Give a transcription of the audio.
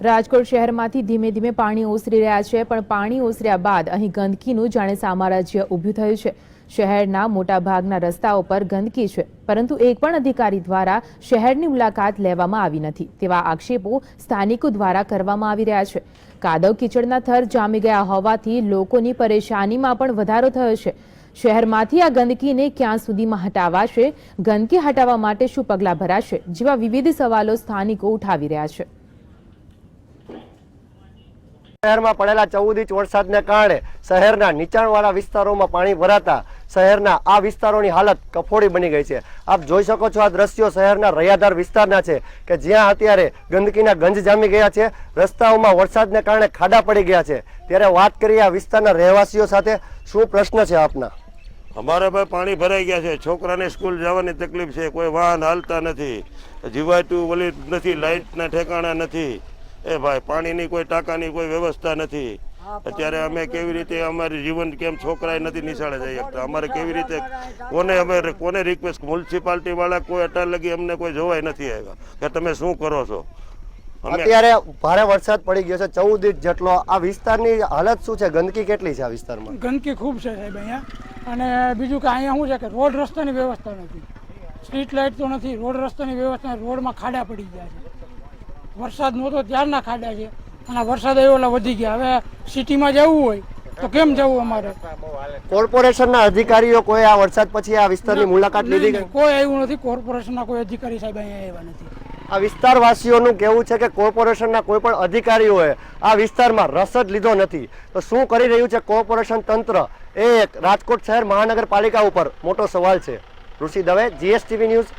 રાજકોટ શહેરમાંથી ધીમે ધીમે પાણી ઓસરી રહ્યા છે, પણ પાણી ઓસર્યા બાદ અહીં ગંદકીનું જાણે સામ્રાજ્ય ઊભું થયું છે। શહેરના મોટાભાગના રસ્તાઓ પર ગંદકી છે, પરંતુ એક પણ અધિકારી દ્વારા શહેરની મુલાકાત લેવામાં આવી નથી તેવા આક્ષેપો સ્થાનિકો દ્વારા કરવામાં આવી રહ્યા છે। કાદવ કીચડના થર જામી ગયા હોવાથી લોકોની પરેશાનીમાં પણ વધારો થયો છે। શહેરમાંથી આ ગંદકીને ક્યાં સુધીમાં હટાવાશે, ગંદકી હટાવવા માટે શું પગલાં ભરાશે જેવા વિવિધ સવાલો સ્થાનિકો ઉઠાવી રહ્યા છે। શહેરમાં પડેલા 14 ઇંચ વરસાદને કારણે શહેરના નીચાણવાળા વિસ્તારોમાં પાણી ભરાતા શહેરના આ વિસ્તારોની હાલત કફોડી બની ગઈ છે। આપ જોઈ શકો છો, આ દ્રશ્યો શહેરના રૈયાધાર વિસ્તારના છે કે જ્યાં અત્યારે ગંદકીના ગંજ જામી ગયા છે। રસ્તાઓમાં વરસાદને કારણે ખાડા પડી ગયા છે। ત્યારે વાત કરીએ આ વિસ્તારના રહેવાસીઓ સાથે, શું પ્રશ્ન છે આપના? અમારે ભાઈ પાણી ભરાઈ ગયા છે, છોકરાને સ્કૂલ જવાની તકલીફ છે, કોઈ વાહન હાલતા નથી, જીવાતું વલી નથી, લાઇટના ઠેકાણા નથી, એ ભાઈ પાણીની કોઈ ટાંકાની કોઈ વ્યવસ્થા નથી। અત્યારે અમે કેવી રીતે અમારી જીવન કેમ છોકરાએ નથી નિશાળે જઈ શકતા, અમારે કેવી રીતે કોને રિક્વેસ્ટ, મ્યુનિસિપાલિટી વાળા કોઈ અટાર લગી અમને કોઈ જોવાય નથી આવ્યા કે તમે શું કરો છો। અત્યારે ભારે વરસાદ પડી ગયો છે, 14 ઇંચ જેટલો। આ વિસ્તારની હાલત શું છે? ગંદકી કેટલી છે આ વિસ્તારમાં? ગંદકી ખૂબ છે સાહેબ અહીંયા, અને બીજું કે અહીંયા શું છે કે રોડ રસ્તાની વ્યવસ્થા નથી, સ્ટ્રીટ લાઇટ તો નથી, રોડ રસ્તાની વ્યવસ્થા, રોડમાં ખાડા પડી ગયા છે। વરસાદ નહોતો ત્યારના ખાડા છે, અને વરસાદ આવ્યો એટલે વધી ગયા। હવે સિટીમાં જવું હોય તો કેમ જવું? અમારે કોર્પોરેશનના અધિકારીઓ કોઈ આ વરસાદ પછી આ વિસ્તારની મુલાકાત લીધી? કોઈ આવ્યું નથી, કોર્પોરેશનના કોઈ અધિકારી સાહેબ અહીંયા આવ્યા નથી। આ વિસ્તારવાસીઓનું કહેવું છે કે કોર્પોરેશનના કોઈ પણ અધિકારીઓએ આ વિસ્તારમાં રસ જ લીધો નથી। તો શું કરી રહ્યું છે કોર્પોરેશન તંત્ર, એ રાજકોટ શહેર મહાનગરપાલિકા ઉપર મોટો સવાલ છે। ઋષિ દવે, GSTV ન્યૂઝ,